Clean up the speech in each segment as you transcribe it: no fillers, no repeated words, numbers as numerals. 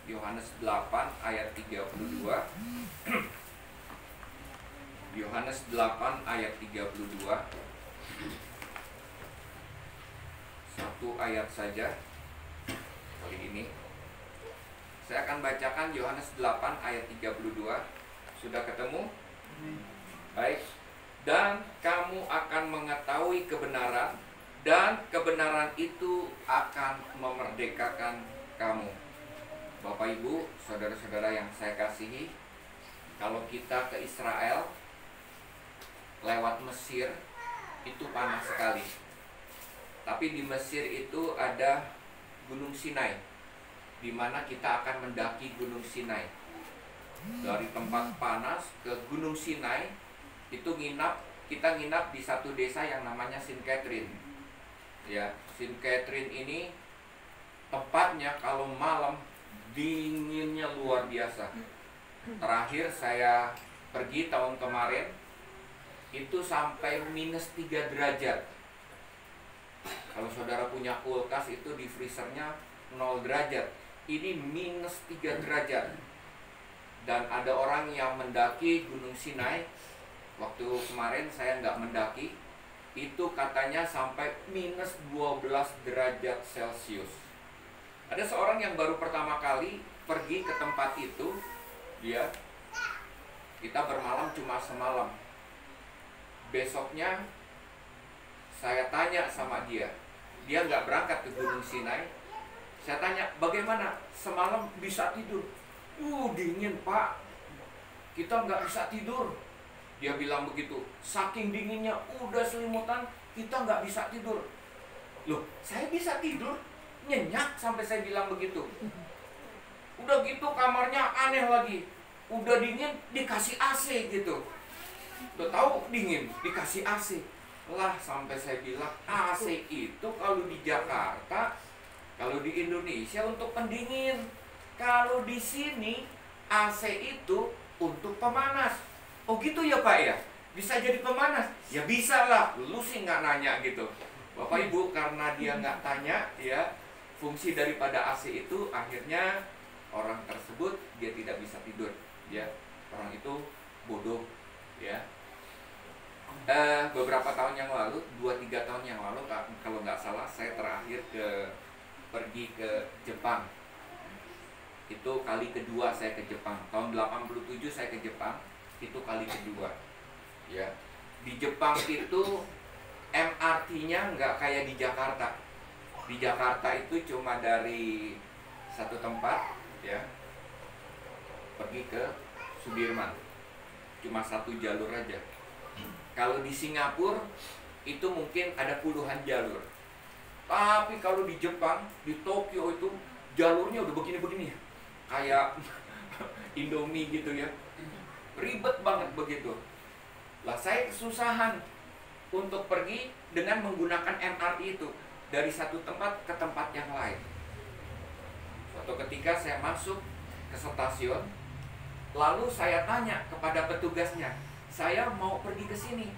Yohanes 8 ayat 32. Yohanes 8 ayat 32. Satu ayat saja kali ini. Saya akan bacakan Yohanes 8 ayat 32. Sudah ketemu? Baik. Dan kamu akan mengetahui kebenaran, dan kebenaran itu akan memerdekakan kamu. Bapak Ibu, saudara-saudara yang saya kasihi, kalau kita ke Israel lewat Mesir itu panas sekali. Tapi di Mesir itu ada Gunung Sinai, di mana kita akan mendaki Gunung Sinai. Dari tempat panas ke Gunung Sinai itu kita nginap di satu desa yang namanya Saint Catherine. Ya, Saint Catherine ini tempatnya kalau malam dinginnya luar biasa. Terakhir saya pergi tahun kemarin itu sampai minus 3 derajat. Kalau saudara punya kulkas itu di freezernya 0 derajat. Ini minus 3 derajat. Dan ada orang yang mendaki Gunung Sinai. Waktu kemarin saya nggak mendaki, itu katanya sampai minus 12 derajat Celcius. Ada seorang yang baru pertama kali pergi ke tempat itu, kita bermalam cuma semalam. Besoknya saya tanya sama dia nggak berangkat ke Gunung Sinai. Saya tanya, bagaimana semalam bisa tidur? Dingin Pak, kita nggak bisa tidur. Dia bilang begitu, saking dinginnya udah selimutan kita nggak bisa tidur. Loh, saya bisa tidur, nyenyak sampai saya bilang begitu. Udah gitu kamarnya aneh lagi, udah dingin dikasih AC gitu. Udah tahu dingin dikasih AC. Lah sampai saya bilang AC itu kalau di Jakarta, kalau di Indonesia untuk pendingin. Kalau di sini AC itu untuk pemanas. Oh gitu ya Pak ya? Bisa jadi pemanas? Ya bisa lah, lu sih nggak nanya gitu. Bapak Ibu, karena dia nggak tanya ya, fungsi daripada AC itu akhirnya orang tersebut dia tidak bisa tidur ya. Orang itu bodoh ya. Beberapa tahun yang lalu, 2-3 tahun yang lalu kalau nggak salah, saya terakhir pergi ke Jepang. Itu kali kedua saya ke Jepang. Tahun 87 saya ke Jepang. Itu kali kedua ya. Di Jepang itu MRT-nya nggak kayak di Jakarta. Di Jakarta itu cuma dari satu tempat ya pergi ke Sudirman, cuma satu jalur aja. Kalau di Singapura itu mungkin ada puluhan jalur. Tapi kalau di Jepang, di Tokyo itu jalurnya udah begini-begini, kayak Indomie gitu ya. Ribet banget begitu. Lah saya kesusahan untuk pergi dengan menggunakan MRT itu dari satu tempat ke tempat yang lain. Suatu ketika saya masuk ke stasiun, lalu saya tanya kepada petugasnya, saya mau pergi ke sini.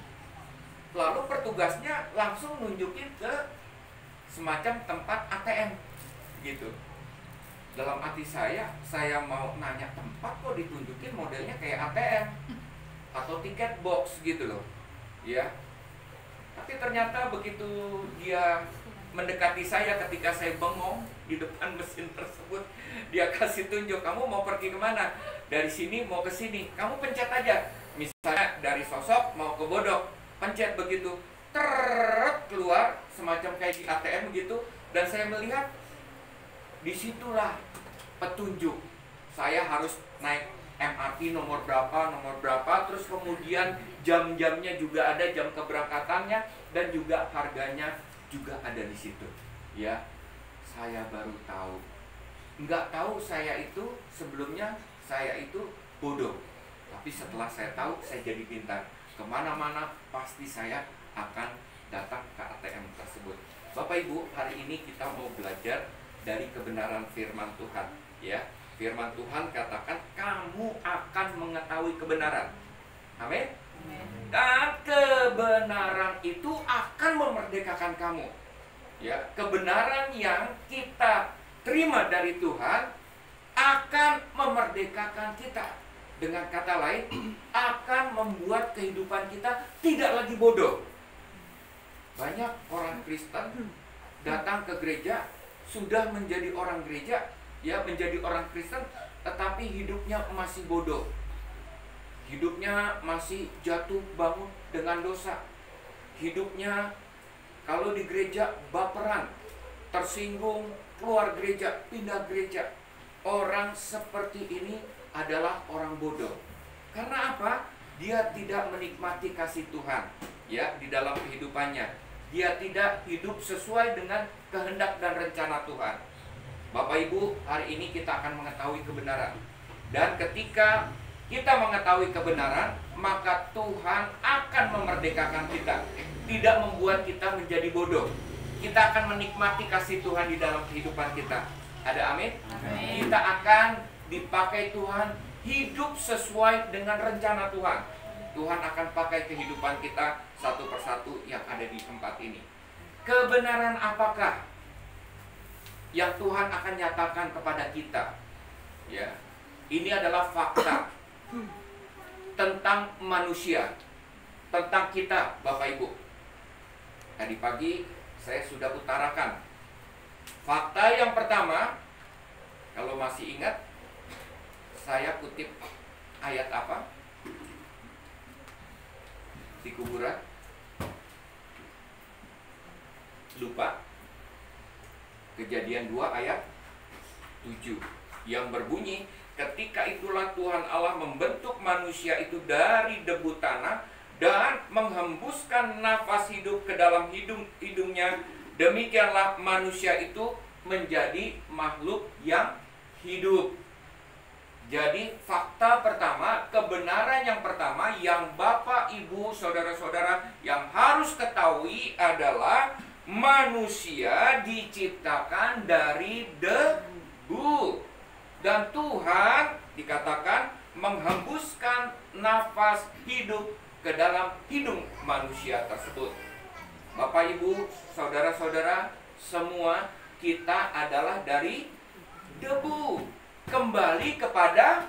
Lalu petugasnya langsung nunjukin ke semacam tempat ATM gitu. Dalam hati saya mau nanya tempat kok ditunjukin modelnya kayak ATM atau tiket box gitu loh ya. Tapi ternyata begitu dia mendekati saya ketika saya bengong di depan mesin tersebut, dia kasih tunjuk, kamu mau pergi kemana? Dari sini mau ke sini, kamu pencet aja. Misalnya dari Sosok mau ke Bodok, pencet begitu, keluar semacam kayak di ATM gitu. Dan saya melihat disitulah petunjuk. Saya harus naik MRT nomor berapa, terus kemudian jam-jamnya juga ada, jam keberangkatannya, dan juga harganya juga ada di situ. Ya, saya baru tahu. Nggak tahu saya itu sebelumnya saya itu bodoh. Tapi setelah saya tahu, saya jadi pintar. Kemana-mana pasti saya akan datang ke ATM tersebut. Bapak Ibu, hari ini kita mau belajar dari kebenaran firman Tuhan ya. Firman Tuhan katakan kamu akan mengetahui kebenaran. Amin. Dan kebenaran itu akan memerdekakan kamu ya. Kebenaran yang kita terima dari Tuhan akan memerdekakan kita. Dengan kata lain, akan membuat kehidupan kita tidak lagi bodoh. Banyak orang Kristen datang ke gereja, sudah menjadi orang gereja, ya, menjadi orang Kristen, tetapi hidupnya masih bodoh. Hidupnya masih jatuh bangun dengan dosa. Hidupnya kalau di gereja baperan, tersinggung, keluar gereja, pindah gereja. Orang seperti ini adalah orang bodoh. Karena apa? Dia tidak menikmati kasih Tuhan, ya, di dalam kehidupannya. Dia tidak hidup sesuai dengan kehendak dan rencana Tuhan. Bapak Ibu, hari ini kita akan mengetahui kebenaran. Dan ketika kita mengetahui kebenaran, maka Tuhan akan memerdekakan kita. Tidak membuat kita menjadi bodoh. Kita akan menikmati kasih Tuhan di dalam kehidupan kita. Ada amin? Amin. Kita akan dipakai Tuhan hidup sesuai dengan rencana Tuhan. Tuhan akan pakai kehidupan kita satu persatu yang ada di tempat ini. Kebenaran apakah yang Tuhan akan nyatakan kepada kita? Ya, ini adalah fakta tentang manusia, tentang kita, Bapak Ibu. Tadi pagi saya sudah utarakan fakta yang pertama. Kalau masih ingat, saya kutip ayat apa di kuburan? Lupa. Kejadian 2 ayat 7 yang berbunyi, ketika itulah Tuhan Allah membentuk manusia itu dari debu tanah dan menghembuskan nafas hidup ke dalam hidungnya. Demikianlah manusia itu menjadi makhluk yang hidup. Jadi fakta pertama, kebenaran yang pertama yang Bapak, Ibu, saudara-saudara yang harus ketahui adalah manusia diciptakan dari debu. Dan Tuhan dikatakan menghembuskan nafas hidup ke dalam hidung manusia tersebut. Bapak, Ibu, saudara-saudara, semua kita adalah dari debu. Kembali kepada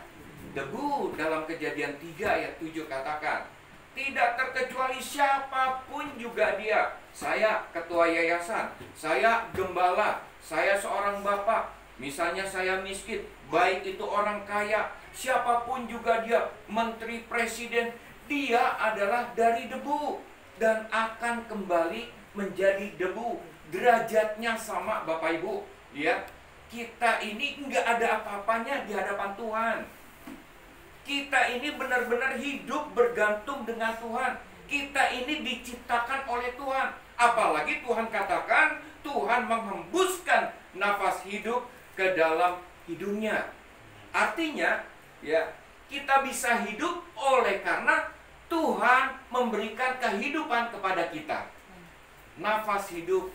debu. Dalam Kejadian 3 ayat 7 katakan, tidak terkecuali siapapun juga dia. Saya ketua yayasan, saya gembala, saya seorang bapak, misalnya saya miskin, baik itu orang kaya, siapapun juga dia, menteri, presiden, dia adalah dari debu dan akan kembali menjadi debu. Derajatnya sama, Bapak Ibu, ya. Kita ini nggak ada apa-apanya di hadapan Tuhan. Kita ini benar-benar hidup bergantung dengan Tuhan. Kita ini diciptakan oleh Tuhan. Apalagi Tuhan katakan, Tuhan menghembuskan nafas hidup ke dalam hidungnya. Artinya, ya, kita bisa hidup oleh karena Tuhan memberikan kehidupan kepada kita. Nafas hidup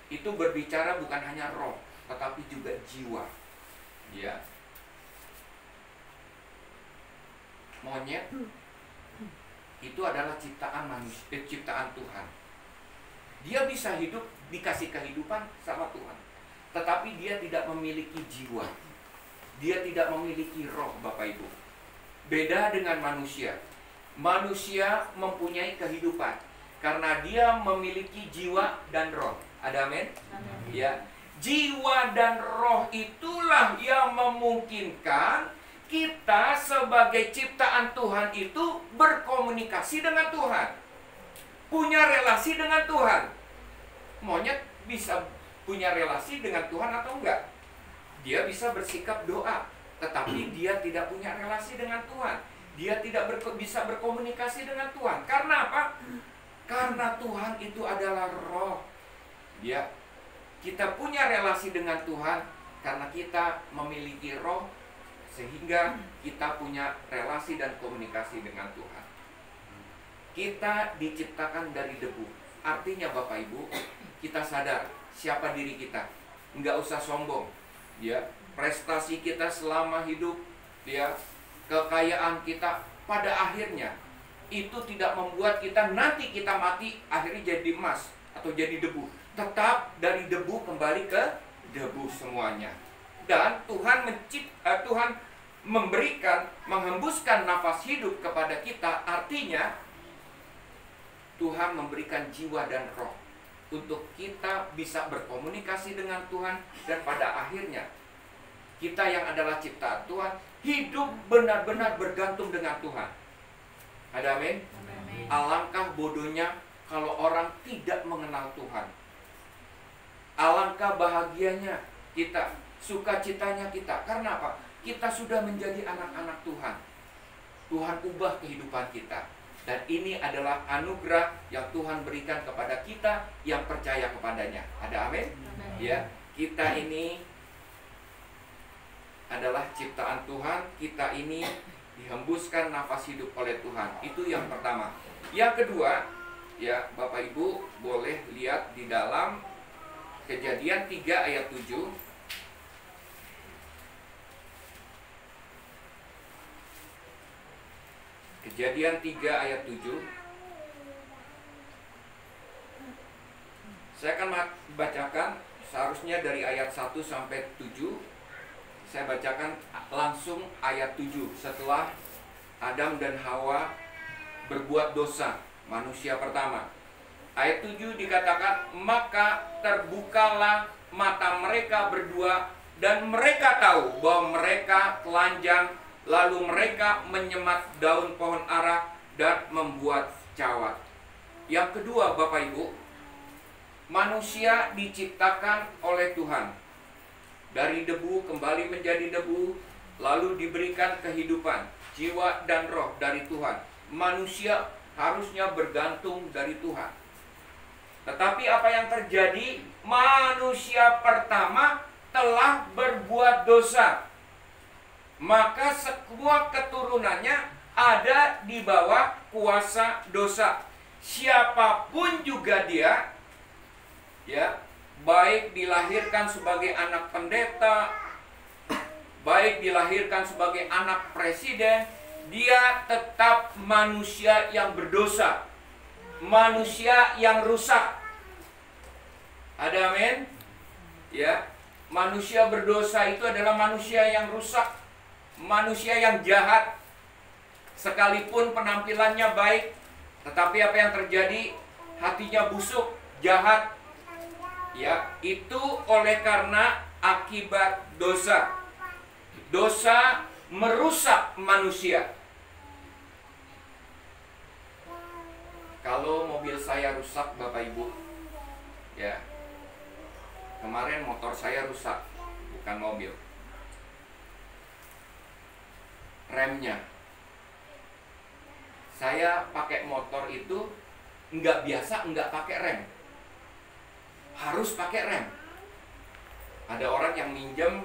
itu berbicara bukan hanya roh, tetapi juga jiwa. Ya. Monyet itu adalah ciptaan manusia, ciptaan Tuhan. Dia bisa hidup, dikasih kehidupan sama Tuhan, tetapi dia tidak memiliki jiwa. Dia tidak memiliki roh, Bapak Ibu. Beda dengan manusia. Manusia mempunyai kehidupan karena dia memiliki jiwa dan roh. Ada amin? Ya. Jiwa dan roh itulah yang memungkinkan kita sebagai ciptaan Tuhan itu berkomunikasi dengan Tuhan, punya relasi dengan Tuhan. Monyet bisa punya relasi dengan Tuhan atau enggak? Dia bisa bersikap doa, tetapi dia tidak punya relasi dengan Tuhan. Dia tidak bisa berkomunikasi dengan Tuhan. Karena apa? Karena Tuhan itu adalah roh. Ya, kita punya relasi dengan Tuhan karena kita memiliki roh, sehingga kita punya relasi dan komunikasi dengan Tuhan. Kita diciptakan dari debu. Artinya Bapak Ibu, kita sadar siapa diri kita. Nggak usah sombong. Ya, prestasi kita selama hidup, ya, kekayaan kita pada akhirnya itu tidak membuat kita nanti kita mati akhirnya jadi emas atau jadi debu. Tetap dari debu kembali ke debu semuanya. Dan Tuhan memberikan, menghembuskan nafas hidup kepada kita. Artinya Tuhan memberikan jiwa dan roh untuk kita bisa berkomunikasi dengan Tuhan. Dan pada akhirnya kita yang adalah ciptaan Tuhan hidup benar-benar bergantung dengan Tuhan. Ada amin? Alangkah bodohnya kalau orang tidak mengenal Tuhan. Alangkah bahagianya kita, sukacitanya kita. Karena apa? Kita sudah menjadi anak-anak Tuhan. Tuhan ubah kehidupan kita. Dan ini adalah anugerah yang Tuhan berikan kepada kita yang percaya kepadanya. Ada amin? Ya, kita ini adalah ciptaan Tuhan. Kita ini dihembuskan nafas hidup oleh Tuhan. Itu yang pertama. Yang kedua, ya Bapak Ibu boleh lihat di dalam Kejadian 3 ayat 7. Kejadian 3 ayat 7. Saya akan bacakan seharusnya dari ayat 1 sampai 7. Saya bacakan langsung ayat 7. Setelah Adam dan Hawa berbuat dosa, manusia pertama. Ayat 7 dikatakan, maka terbukalah mata mereka berdua, dan mereka tahu bahwa mereka telanjang. Lalu mereka menyemat daun pohon ara dan membuat cawat. Yang kedua, Bapak Ibu, manusia diciptakan oleh Tuhan. Dari debu kembali menjadi debu, lalu diberikan kehidupan, jiwa dan roh dari Tuhan. Manusia harusnya bergantung dari Tuhan. Tetapi apa yang terjadi? Manusia pertama telah berbuat dosa. Maka semua keturunannya ada di bawah kuasa dosa. Siapapun juga dia, ya, baik dilahirkan sebagai anak pendeta, baik dilahirkan sebagai anak presiden, dia tetap manusia yang berdosa, manusia yang rusak. Ada amin? Ya, manusia berdosa itu adalah manusia yang rusak, manusia yang jahat. Sekalipun penampilannya baik, tetapi apa yang terjadi? Hatinya busuk, jahat. Ya, itu oleh karena akibat dosa. Dosa merusak manusia. Kalau mobil saya rusak, Bapak Ibu, ya, kemarin motor saya rusak, bukan mobil, remnya. Saya pakai motor itu nggak biasa, nggak pakai rem, harus pakai rem. Ada orang yang minjem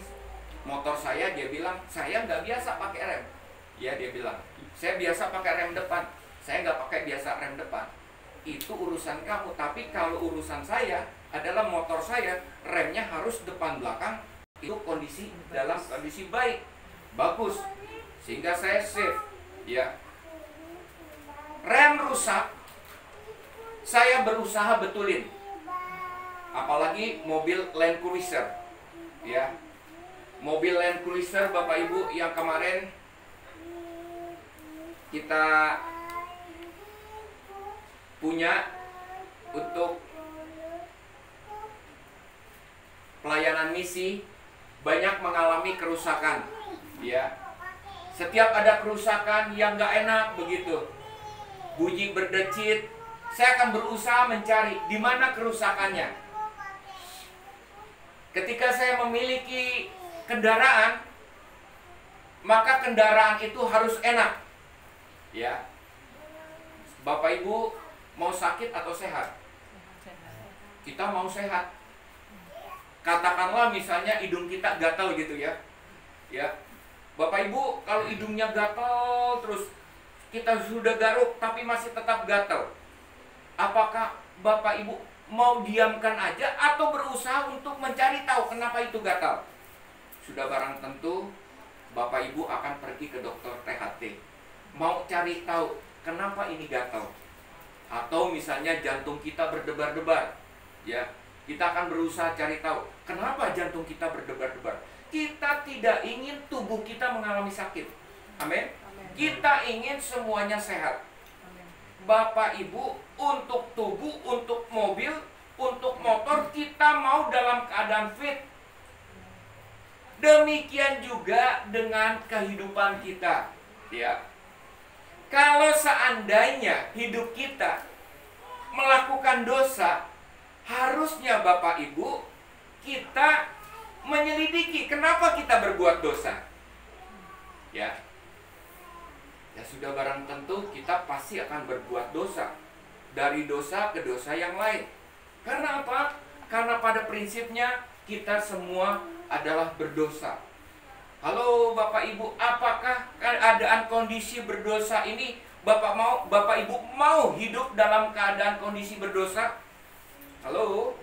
motor saya, dia bilang saya nggak biasa pakai rem. Ya, dia bilang saya biasa pakai rem depan, saya nggak pakai biasa rem depan. Itu urusan kamu. Tapi kalau urusan saya adalah motor saya, remnya harus depan belakang itu kondisi dalam kondisi baik, bagus, sehingga saya safe. Ya, rem rusak, saya berusaha betulin. Apalagi mobil Land Cruiser, ya, mobil Land Cruiser Bapak Ibu yang kemarin kita punya untuk pelayanan misi, banyak mengalami kerusakan. Ya, setiap ada kerusakan yang nggak enak begitu, bunyi berdecit, saya akan berusaha mencari di mana kerusakannya. Ketika saya memiliki kendaraan, maka kendaraan itu harus enak. Ya, Bapak Ibu mau sakit atau sehat? Kita mau sehat. Katakanlah misalnya hidung kita gatal gitu ya. Ya, Bapak Ibu, kalau hidungnya gatal terus, kita sudah garuk tapi masih tetap gatal, apakah Bapak Ibu mau diamkan aja atau berusaha untuk mencari tahu kenapa itu gatal? Sudah barang tentu Bapak Ibu akan pergi ke dokter THT, mau cari tahu kenapa ini gatal. Atau misalnya jantung kita berdebar-debar, ya, kita akan berusaha cari tahu kenapa jantung kita berdebar-debar. kita tidak ingin tubuh kita mengalami sakit. Amin. Kita ingin semuanya sehat. Bapak Ibu, untuk tubuh, untuk mobil, untuk motor, kita mau dalam keadaan fit. Demikian juga dengan kehidupan kita, ya. Kalau seandainya hidup kita melakukan dosa, harusnya Bapak Ibu kita menyelidiki kenapa kita berbuat dosa. Ya. Ya sudah barang tentu kita pasti akan berbuat dosa. Dari dosa ke dosa yang lain. Karena apa? Karena pada prinsipnya kita semua adalah berdosa. Halo Bapak Ibu, apakah keadaan kondisi berdosa ini Bapak Ibu mau hidup dalam keadaan kondisi berdosa? Halo?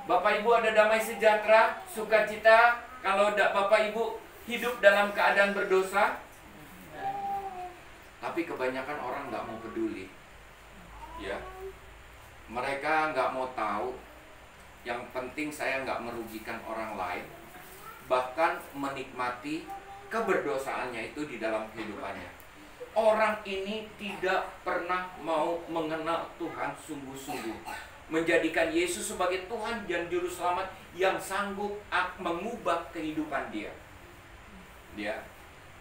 Bapak Ibu ada damai sejahtera, sukacita kalau Bapak Ibu hidup dalam keadaan berdosa? Tapi kebanyakan orang nggak mau peduli, ya. Mereka nggak mau tahu. Yang penting saya nggak merugikan orang lain, bahkan menikmati keberdosaannya itu di dalam kehidupannya. Orang ini tidak pernah mau mengenal Tuhan sungguh-sungguh, menjadikan Yesus sebagai Tuhan dan Juru Selamat yang sanggup mengubah kehidupan dia.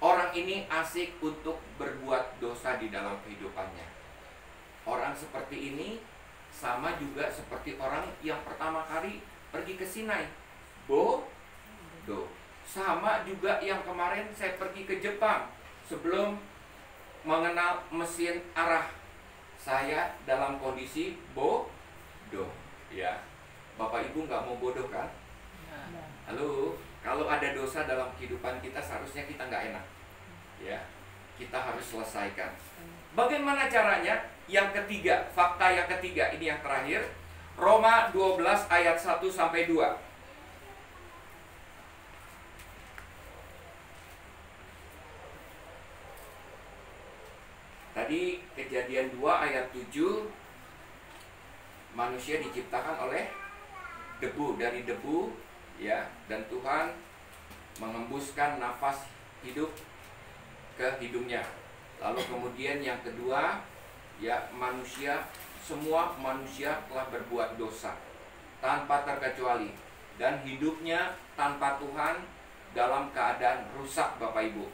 Orang ini asik untuk berbuat dosa di dalam kehidupannya. Orang seperti ini sama juga seperti orang yang pertama kali pergi ke Sinai, bodoh. Sama juga yang kemarin saya pergi ke Jepang sebelum mengenal mesin arah. Saya dalam kondisi bodoh, ya. Bapak Ibu nggak mau bodoh kan? Halo, kalau ada dosa dalam kehidupan kita seharusnya kita nggak enak, ya. Kita harus selesaikan. Bagaimana caranya? Yang ketiga, fakta yang ketiga, ini yang terakhir. Roma 12 ayat 1-2. Tadi Kejadian 2 ayat 7, manusia diciptakan oleh debu, dari debu, ya, dan Tuhan mengembuskan nafas hidup ke hidungnya. Lalu kemudian yang kedua, ya, semua manusia telah berbuat dosa tanpa terkecuali dan hidupnya tanpa Tuhan dalam keadaan rusak, Bapak Ibu.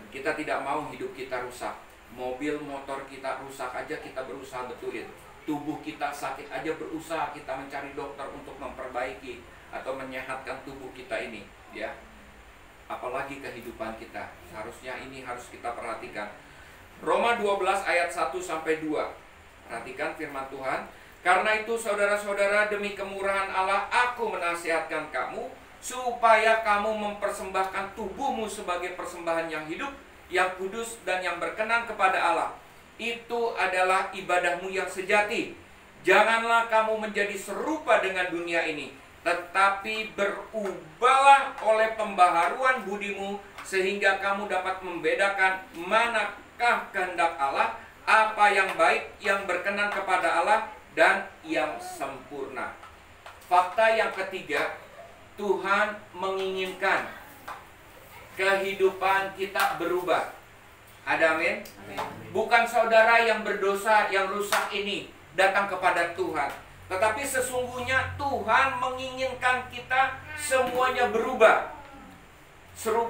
Dan kita tidak mau hidup kita rusak. Mobil motor kita rusak aja kita berusaha betulin. Tubuh kita sakit aja berusaha kita mencari dokter untuk memperbaiki atau menyehatkan tubuh kita ini, ya. Apalagi kehidupan kita. Seharusnya ini harus kita perhatikan. Roma 12 ayat 1-2. Perhatikan firman Tuhan. Karena itu saudara-saudara, demi kemurahan Allah aku menasihatkan kamu supaya kamu mempersembahkan tubuhmu sebagai persembahan yang hidup, yang kudus dan yang berkenan kepada Allah. Itu adalah ibadahmu yang sejati. Janganlah kamu menjadi serupa dengan dunia ini, tetapi berubahlah oleh pembaharuan budimu sehingga kamu dapat membedakan manakah kehendak Allah, apa yang baik, yang berkenan kepada Allah, dan yang sempurna. Fakta yang ketiga, Tuhan menginginkan kehidupan kita berubah. Ada amin? Bukan saudara yang berdosa, yang rusak ini datang kepada Tuhan, tetapi sesungguhnya Tuhan menginginkan kita semuanya berubah.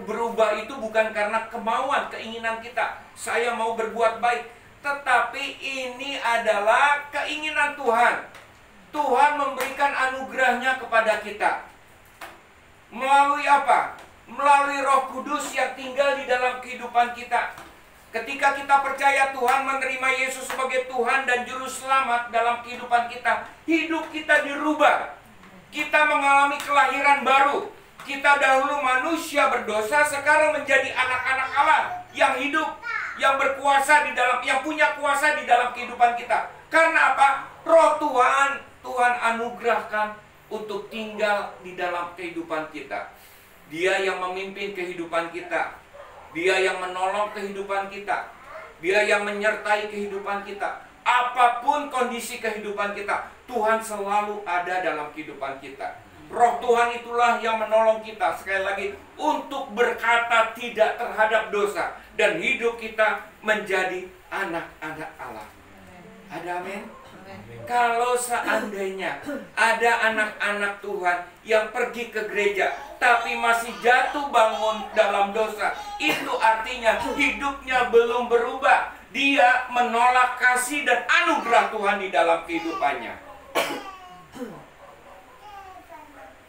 Berubah itu bukan karena kemauan, keinginan kita, saya mau berbuat baik, tetapi ini adalah keinginan Tuhan. Tuhan memberikan anugerahnya kepada kita. Melalui apa? Melalui Roh Kudus yang tinggal di dalam kehidupan kita. Ketika kita percaya Tuhan, menerima Yesus sebagai Tuhan dan Juru Selamat dalam kehidupan kita, hidup kita dirubah. Kita mengalami kelahiran baru. Kita dahulu manusia berdosa, sekarang menjadi anak-anak Allah yang hidup, yang berkuasa di dalam, yang punya kuasa di dalam kehidupan kita. Karena apa? Roh Tuhan anugerahkan untuk tinggal di dalam kehidupan kita. Dia yang memimpin kehidupan kita. Dia yang menolong kehidupan kita. Dia yang menyertai kehidupan kita. Apapun kondisi kehidupan kita, Tuhan selalu ada dalam kehidupan kita. Roh Tuhan itulah yang menolong kita, sekali lagi, untuk berkata tidak terhadap dosa, dan hidup kita menjadi anak-anak Allah. Ada amin? Kalau seandainya ada anak-anak Tuhan yang pergi ke gereja tapi masih jatuh bangun dalam dosa, itu artinya hidupnya belum berubah. Dia menolak kasih dan anugerah Tuhan di dalam kehidupannya.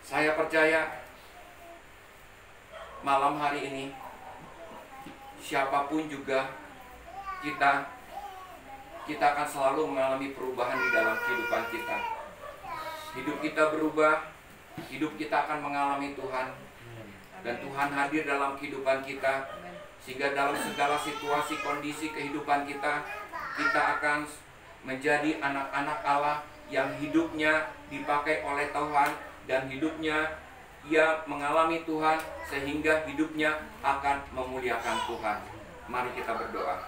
Saya percaya malam hari ini, siapapun juga kita akan selalu mengalami perubahan di dalam kehidupan kita. Hidup kita berubah, hidup kita akan mengalami Tuhan, dan Tuhan hadir dalam kehidupan kita, sehingga dalam segala situasi kondisi kehidupan kita, kita akan menjadi anak-anak Allah yang hidupnya dipakai oleh Tuhan, dan hidupnya ia mengalami Tuhan, sehingga hidupnya akan memuliakan Tuhan. Mari kita berdoa.